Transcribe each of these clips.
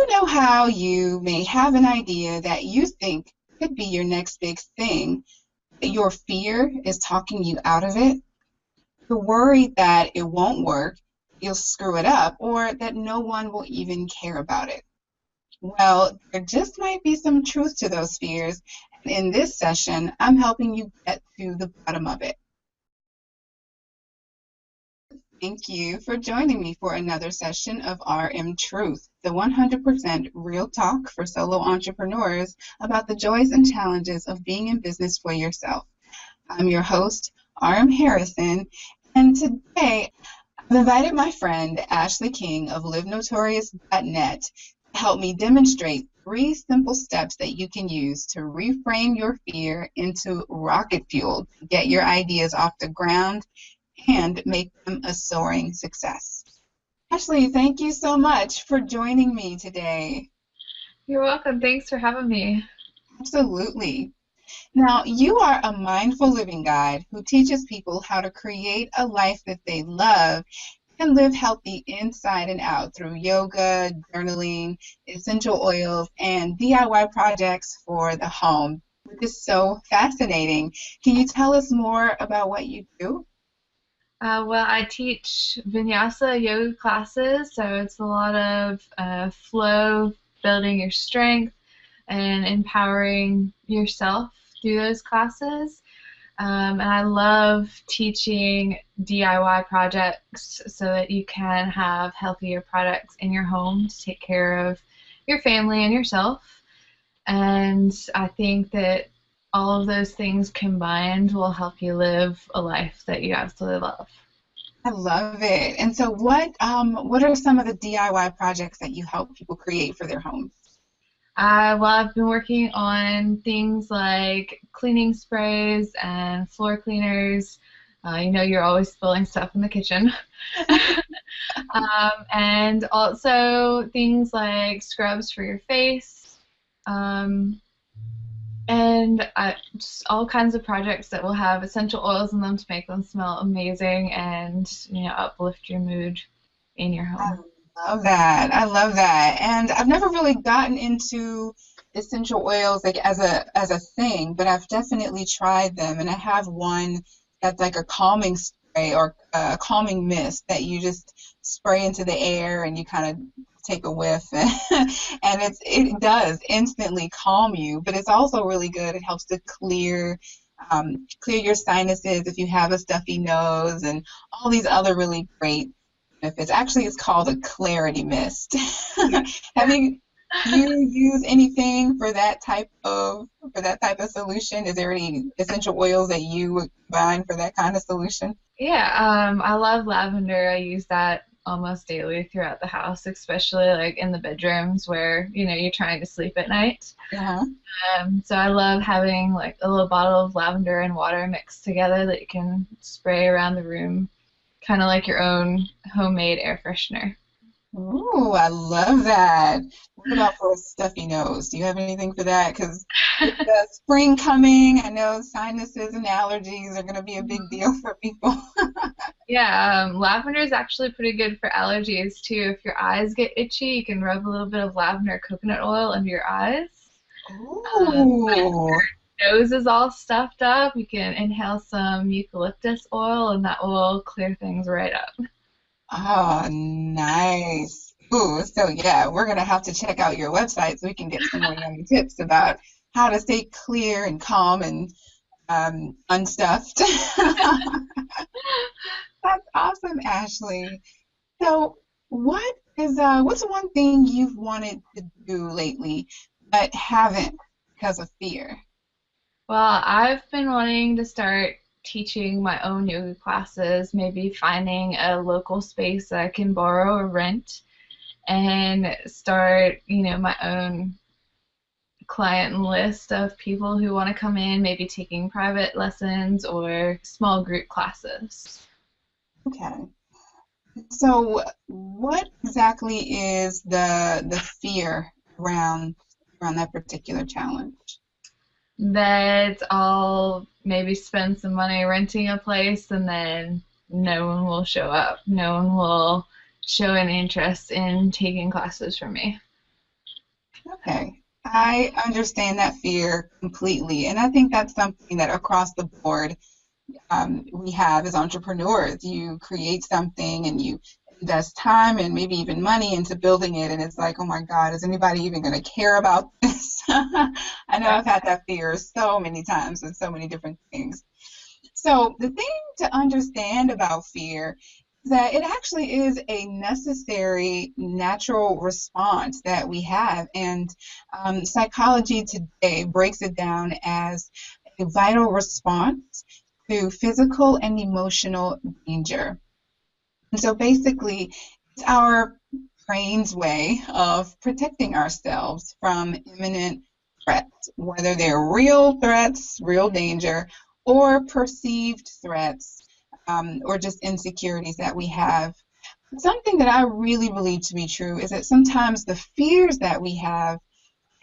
know how you may have an idea that you think could be your next big thing, but your fear is talking you out of it? You're worried that it won't work, you'll screw it up, or that no one will even care about it. Well, there just might be some truth to those fears. And in this session, I'm helping you get to the bottom of it. Thank you for joining me for another session of rmTruth, the 100% real talk for solo entrepreneurs about the joys and challenges of being in business for yourself. I'm your host, RM Harrison, and today I've invited my friend Ashley King of LiveNotorious.net to help me demonstrate 3 simple steps that you can use to reframe your fear into rocket fuel to get your ideas off the ground and make them a soaring success. Ashley, thank you so much for joining me today. You're welcome. Thanks for having me. Absolutely. Now, you are a mindful living guide who teaches people how to create a life that they love and live healthy inside and out through yoga, journaling, essential oils, and DIY projects for the home, which is so fascinating. Can you tell us more about what you do? Well, I teach vinyasa yoga classes, so it's a lot of flow, building your strength, and empowering yourself through those classes. And I love teaching DIY projects so that you can have healthier products in your home to take care of your family and yourself. And I think that all of those things combined will help you live a life that you absolutely love. I love it. And so what are some of the DIY projects that you help people create for their homes? Well, I've been working on things like cleaning sprays and floor cleaners. You're always spilling stuff in the kitchen. And also things like scrubs for your face. And just all kinds of projects that will have essential oils in them to make them smell amazing and uplift your mood in your home. I love that. I love that. And I've never really gotten into essential oils like as a thing, but I've definitely tried them. And I have one that's like a calming spray or a calming mist that you just spray into the air and you kind of take a whiff and it does instantly calm you, but it's also really good. It helps to clear your sinuses if you have a stuffy nose and all these other really great benefits. Actually, it's called a clarity mist. Have you use anything for that type of solution? Is there any essential oils that you would combine for that kind of solution? Yeah, I love lavender. I use that almost daily throughout the house, especially like in the bedrooms where you're trying to sleep at night. Uh-huh. So I love having like a little bottle of lavender and water mixed together that you can spray around the room, kind of like your own homemade air freshener. Ooh, I love that. What about for a stuffy nose? Do you have anything for that? Because with the spring coming, I know sinuses and allergies are going to be a big deal for people. Yeah, lavender is actually pretty good for allergies too. If your eyes get itchy, you can rub a little bit of lavender coconut oil under your eyes. Ooh. Nose is all stuffed up, you can inhale some eucalyptus oil and that will clear things right up. Oh, nice. Ooh, so yeah, we're gonna have to check out your website so we can get some more yummy tips about how to stay clear and calm and unstuffed. That's awesome, Ashley. So, what's one thing you've wanted to do lately but haven't because of fear? Well, I've been wanting to start teaching my own yoga classes, maybe finding a local space that I can borrow or rent and start, my own client list of people who want to come in, maybe taking private lessons or small group classes. Okay. So, what exactly is the fear around that particular challenge? That I'll maybe spend some money renting a place and then no one will show up. No one will show an interest in taking classes from me. Okay. I understand that fear completely. And I think that's something that across the board we have as entrepreneurs. You create something and you invest time and maybe even money into building it. And it's like, oh my God, is anybody even going to care about this? I know I've had that fear so many times with so many different things. So the thing to understand about fear is that it actually is a necessary natural response that we have. And psychology today breaks it down as a vital response to physical and emotional danger. And so basically, it's our brain's way of protecting ourselves from imminent threats, whether they're real threats, real danger, or perceived threats, or just insecurities that we have. Something that I really believe to be true is that sometimes the fears that we have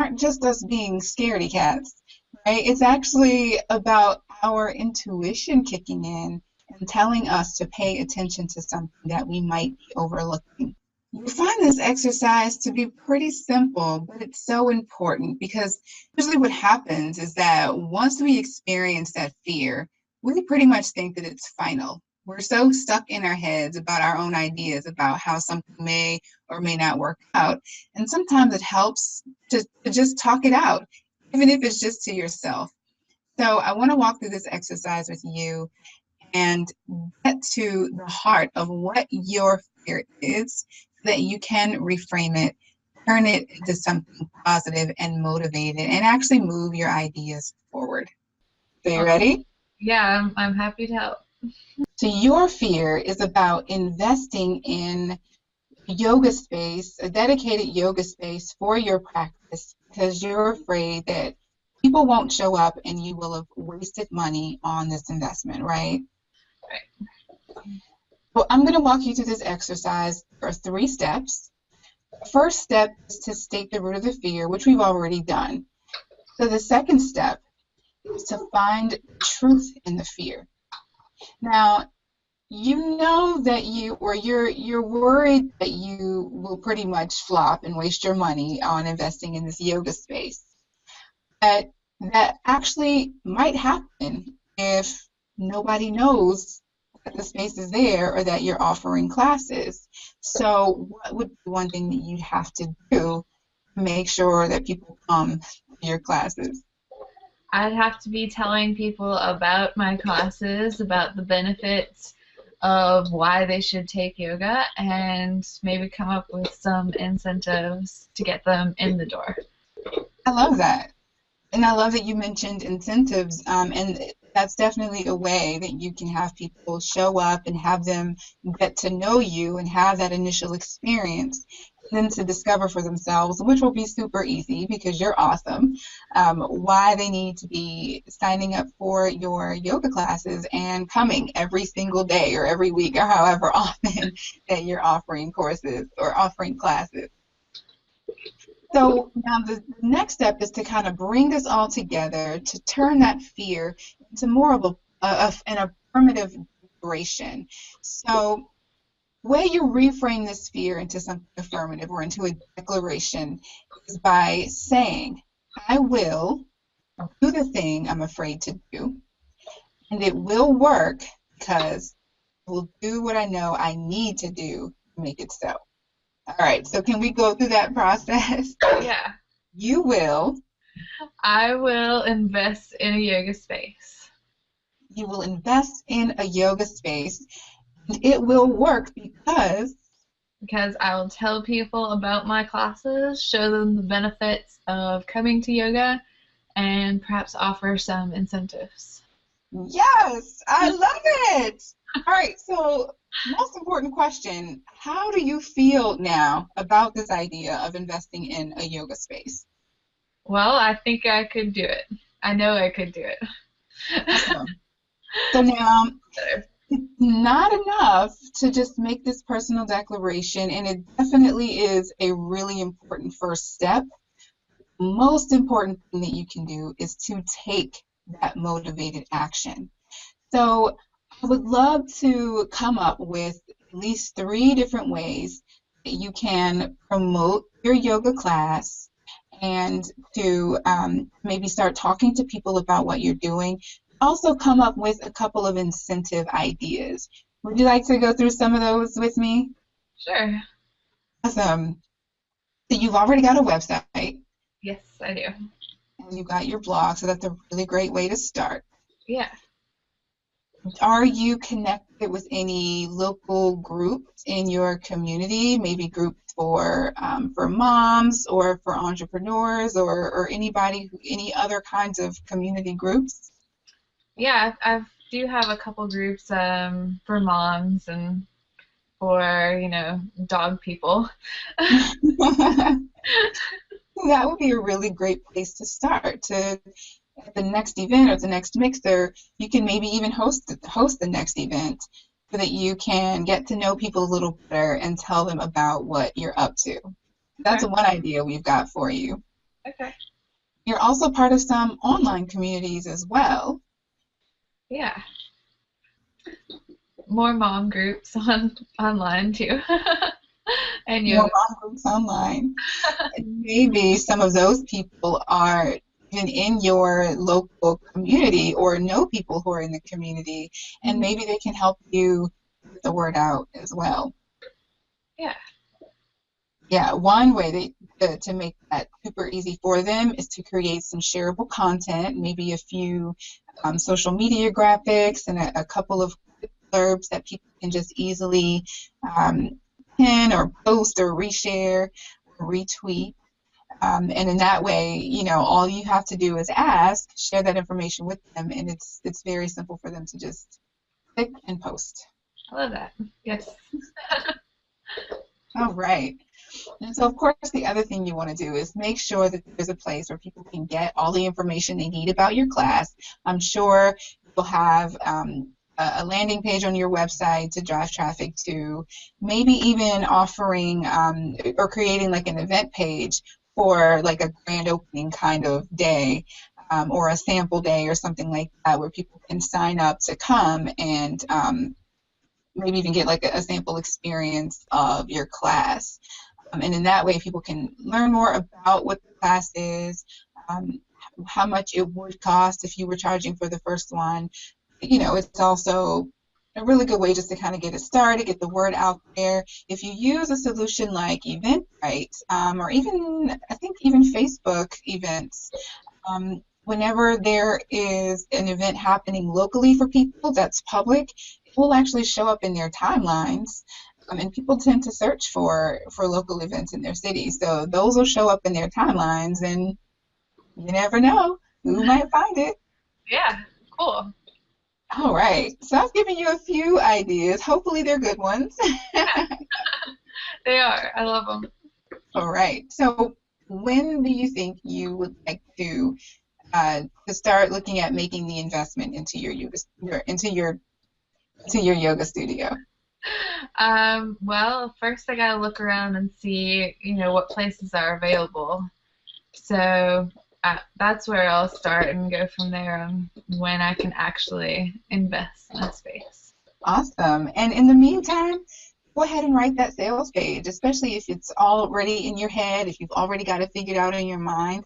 aren't just us being scaredy cats, right? It's actually about our intuition kicking in and telling us to pay attention to something that we might be overlooking. You find this exercise to be pretty simple, but it's so important because usually what happens is that once we experience that fear, we pretty much think that it's final. We're so stuck in our heads about our own ideas about how something may or may not work out. And sometimes it helps to just talk it out, even if it's just to yourself. So I want to walk through this exercise with you and get to the heart of what your fear is so that you can reframe it, turn it into something positive and motivated, and actually move your ideas forward. So, you Oh, ready? yeah, I'm happy to help. So, your fear is about investing in yoga space, a dedicated yoga space for your practice because you're afraid that people won't show up and you will have wasted money on this investment, right? Right. Well, I'm going to walk you through this exercise. There are three steps. The first step is to state the root of the fear, which we've already done. So the second step is to find truth in the fear. Now, you know that you're worried that you will pretty much flop and waste your money on investing in this yoga space. But that actually might happen if nobody knows that the space is there or that you're offering classes. So what would be one thing that you have to do to make sure that people come to your classes? I'd have to be telling people about my classes, about the benefits of why they should take yoga, and maybe come up with some incentives to get them in the door. I love that. And I love that you mentioned incentives, and that's definitely a way that you can have people show up and have them get to know you and have that initial experience, and then to discover for themselves, which will be super easy because you're awesome, why they need to be signing up for your yoga classes and coming every single day or every week or however often that you're offering courses or offering classes. So now the next step is to kind of bring this all together to turn that fear into more of an affirmative declaration. So the way you reframe this fear into something affirmative or into a declaration is by saying, I will do the thing I'm afraid to do, and it will work because I will do what I know I need to do to make it so. All right, so can we go through that process? Yeah. You will. I will invest in a yoga space You will invest in a yoga space and it will work because because I will tell people about my classes, show them the benefits of coming to yoga, and perhaps offer some incentives. yes, I love it. All right, so most important question, how do you feel now about this idea of investing in a yoga space? Well, I think I could do it. I know I could do it. Awesome. So now it's not enough to just make this personal declaration, and it definitely is a really important first step. Most important thing that you can do is to take that motivated action. So I would love to come up with at least three different ways that you can promote your yoga class and to maybe start talking to people about what you're doing. Also come up with a couple of incentive ideas. Would you like to go through some of those with me? Sure. Awesome. So you've already got a website Yes, I do. and you've got your blog, so that's a really great way to start. Yeah. Are you connected with any local groups in your community? Maybe groups for moms or for entrepreneurs or anybody, any other kinds of community groups? Yeah, I do have a couple groups for moms and for, dog people. That would be a really great place to start. To at the next event or the next mixer, you can maybe even host the next event so that you can get to know people a little better and tell them about what you're up to. That's Okay. one idea we've got for you. Okay. You're also part of some online communities as well. Yeah. More mom groups online too. And More yoga. mom groups online. And maybe some of those people are even in your local community or know people who are in the community, and Mhm. maybe they can help you get the word out as well. Yeah. Yeah, one way to make that super easy for them is to create some shareable content, maybe a few social media graphics and a couple of blurbs that people can just easily um, pin or post or reshare or retweet. And in that way, all you have to do is ask, share that information with them, and it's very simple for them to just click and post. I love that. Yes. All right. And so, of course, the other thing you want to do is make sure that there's a place where people can get all the information they need about your class. I'm sure you'll have a landing page on your website to drive traffic to, maybe even offering or creating like an event page for like a grand opening kind of day. Or a sample day or something like that where people can sign up to come and maybe even get like a sample experience of your class. And in that way, people can learn more about what the class is, um, how much it would cost if you were charging for the first one. It's also a really good way just to kind of get it started, get the word out there. If you use a solution like Eventbrite, or even, I think even Facebook events, whenever there is an event happening locally for people that's public, it will actually show up in their timelines. And people tend to search for local events in their city. So those will show up in their timelines, and you never know who might find it. Yeah. Cool. All right. So I've given you a few ideas. Hopefully they're good ones. They are. I love them. All right. So when do you think you would like to start looking at making the investment into your yoga studio? Well, first I gotta look around and see, what places are available. So that's where I'll start and go from there on when I can actually invest in a space. Awesome. And in the meantime, go ahead and write that sales page, especially if it's already in your head, if you've already got it figured out in your mind.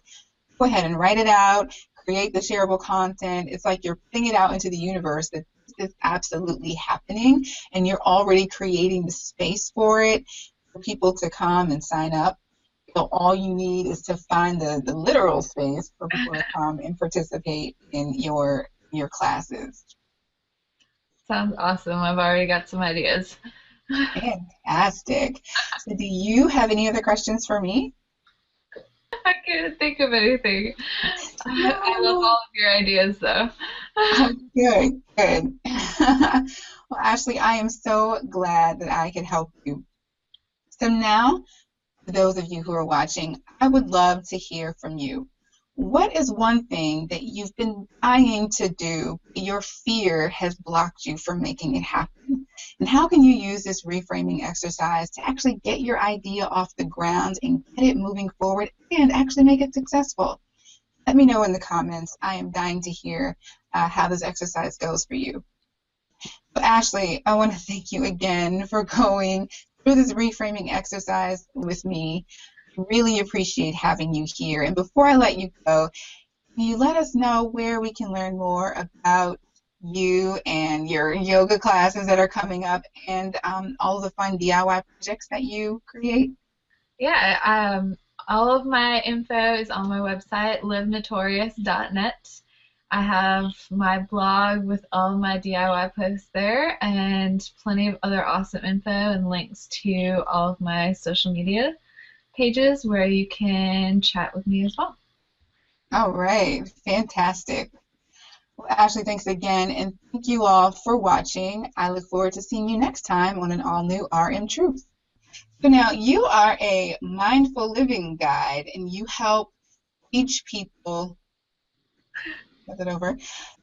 Go ahead and write it out, create the shareable content. It's like you're putting it out into the universe that this is absolutely happening, and you're already creating the space for it for people to come and sign up. So all you need is to find the literal space for people to come and participate in your classes. Sounds awesome. I've already got some ideas. Fantastic. So do you have any other questions for me? I can't think of anything. I love No. all of your ideas, though. Oh, good, good. Well, Ashley, I am so glad that I could help you. So now, for those of you who are watching, I would love to hear from you. What is one thing that you've been dying to do, but your fear has blocked you from making it happen? And how can you use this reframing exercise to actually get your idea off the ground and get it moving forward and actually make it successful? Let me know in the comments. I am dying to hear how this exercise goes for you. So Ashley, I want to thank you again for going through this reframing exercise with me. really appreciate having you here. And before I let you go, can you let us know where we can learn more about you and your yoga classes that are coming up and all the fun DIY projects that you create? Yeah, all of my info is on my website, livenotorious.net. I have my blog with all of my DIY posts there and plenty of other awesome info and links to all of my social media pages where you can chat with me as well. All right, fantastic. Well, Ashley, thanks again, and thank you all for watching. I look forward to seeing you next time on an all-new RM Truth. So now you are a mindful living guide, and you help teach people. Get it over.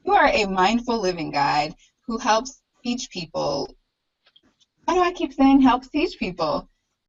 You are a mindful living guide who helps teach people. Why do I keep saying helps teach people?